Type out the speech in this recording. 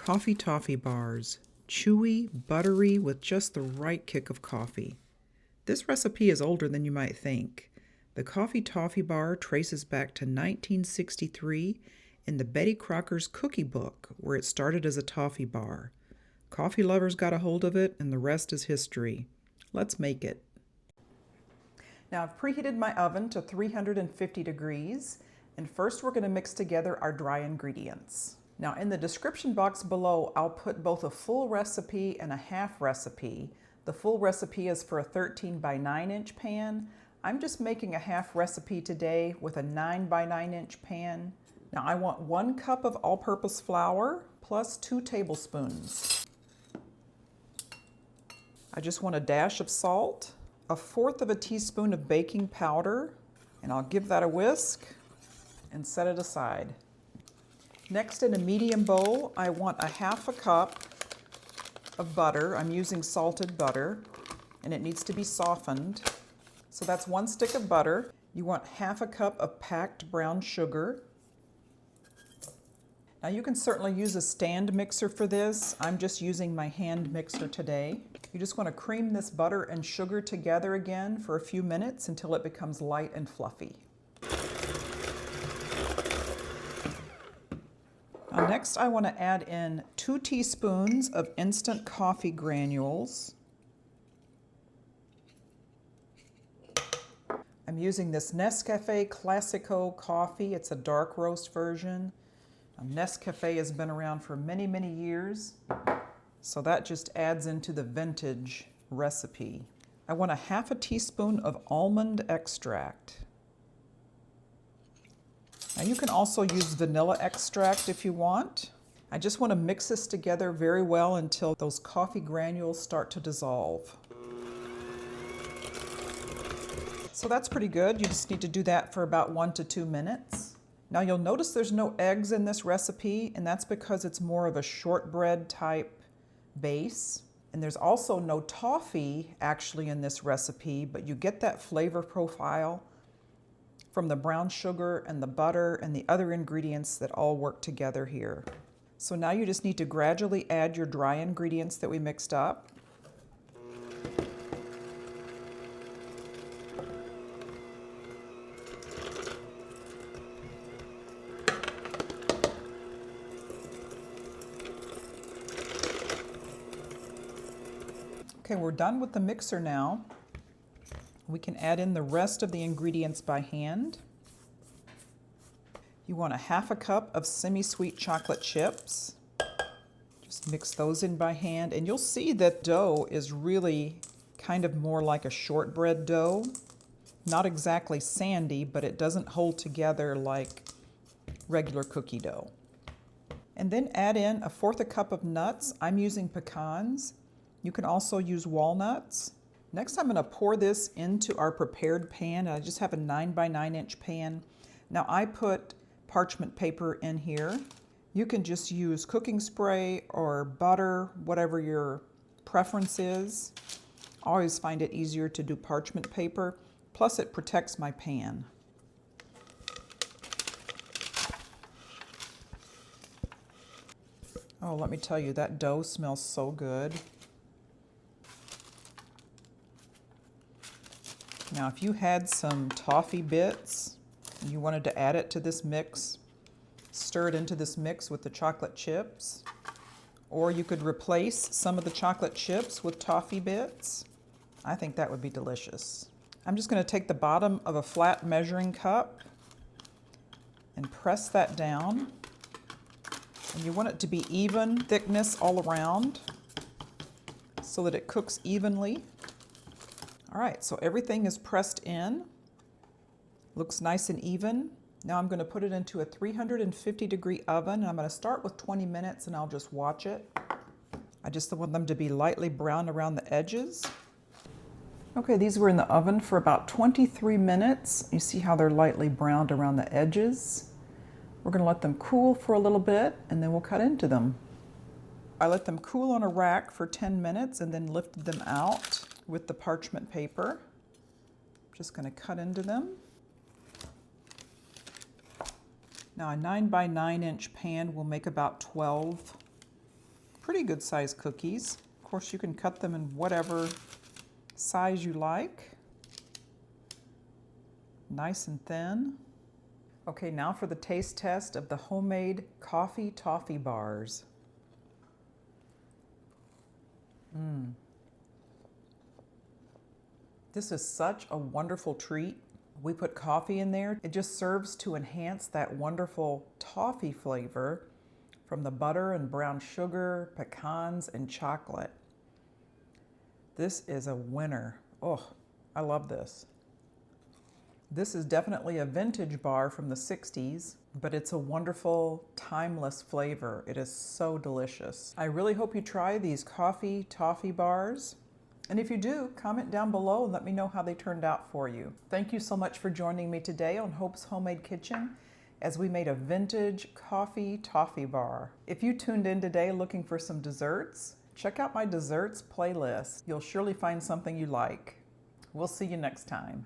Coffee Toffee Bars, chewy, buttery with just the right kick of coffee. This recipe is older than you might think. The Coffee Toffee Bar traces back to 1963 in the Betty Crocker's Cooky Book, where it started as a toffee bar. Coffee lovers got a hold of it, and the rest is history. Let's make it. Now I've preheated my oven to 350 degrees, and first we're going to mix together our dry ingredients. Now in the description box below, I'll put both a full recipe and a half recipe. The full recipe is for a 13 by 9 inch pan. I'm just making a half recipe today with a 9 by 9 inch pan. Now I want 1 cup of all-purpose flour plus 2 tablespoons. I just want a dash of salt, 1/4 teaspoon of baking powder, and I'll give that a whisk and set it aside. Next, in a medium bowl, I want a 1/2 cup of butter. I'm using salted butter, and it needs to be softened. So that's 1 stick of butter. You want 1/2 cup of packed brown sugar. Now you can certainly use a stand mixer for this. I'm just using my hand mixer today. You just want to cream this butter and sugar together again for a few minutes until it becomes light and fluffy. Now next, I want to add in 2 teaspoons of instant coffee granules. I'm using this Nescafe Classico coffee. It's a dark roast version. Nescafe has been around for many, many years, so that just adds into the vintage recipe. I want a 1/2 teaspoon of almond extract. Now you can also use vanilla extract if you want. I just want to mix this together very well until those coffee granules start to dissolve. So that's pretty good. You just need to do that for about 1 to 2 minutes. Now you'll notice there's no eggs in this recipe, and that's because it's more of a shortbread type base. And there's also no toffee actually in this recipe, but you get that flavor profile from the brown sugar and the butter and the other ingredients that all work together here. So now you just need to gradually add your dry ingredients that we mixed up. Okay, we're done with the mixer now. We can add in the rest of the ingredients by hand. You want a 1/2 cup of semi-sweet chocolate chips. Just mix those in by hand, and you'll see that dough is really kind of more like a shortbread dough. Not exactly sandy, but it doesn't hold together like regular cookie dough. And then add in 1/4 cup of nuts. I'm using pecans. You can also use walnuts. Next, I'm going to pour this into our prepared pan. I just have a 9 by 9 inch pan. Now I put parchment paper in here. You can just use cooking spray or butter, whatever your preference is. I always find it easier to do parchment paper, plus it protects my pan. Oh, let me tell you, that dough smells so good. Now, if you had some toffee bits and you wanted to add it to this mix, stir it into this mix with the chocolate chips, or you could replace some of the chocolate chips with toffee bits. I think that would be delicious. I'm just going to take the bottom of a flat measuring cup and press that down. And you want it to be even thickness all around so that it cooks evenly. All right, so everything is pressed in. Looks nice and even. Now I'm going to put it into a 350 degree oven. I'm going to start with 20 minutes and I'll just watch it. I just want them to be lightly brown around the edges. Okay, these were in the oven for about 23 minutes. You see how they're lightly browned around the edges. We're going to let them cool for a little bit and then we'll cut into them. I let them cool on a rack for 10 minutes and then lifted them out with the parchment paper. I'm just going to cut into them. Now a 9 by 9 inch pan will make about 12 pretty good size cookies. Of course, you can cut them in whatever size you like. Nice and thin. Okay, now for the taste test of the homemade Coffee Toffee Bars. This is such a wonderful treat. We put coffee in there. It just serves to enhance that wonderful toffee flavor from the butter and brown sugar, pecans, and chocolate. This is a winner. Oh, I love this. This is definitely a vintage bar from the 60s, but it's a wonderful, timeless flavor. It is so delicious. I really hope you try these Coffee Toffee Bars. And if you do, comment down below and let me know how they turned out for you. Thank you so much for joining me today on Hope's Homemade Kitchen as we made a vintage Coffee Toffee Bar. If you tuned in today looking for some desserts, check out my desserts playlist. You'll surely find something you like. We'll see you next time.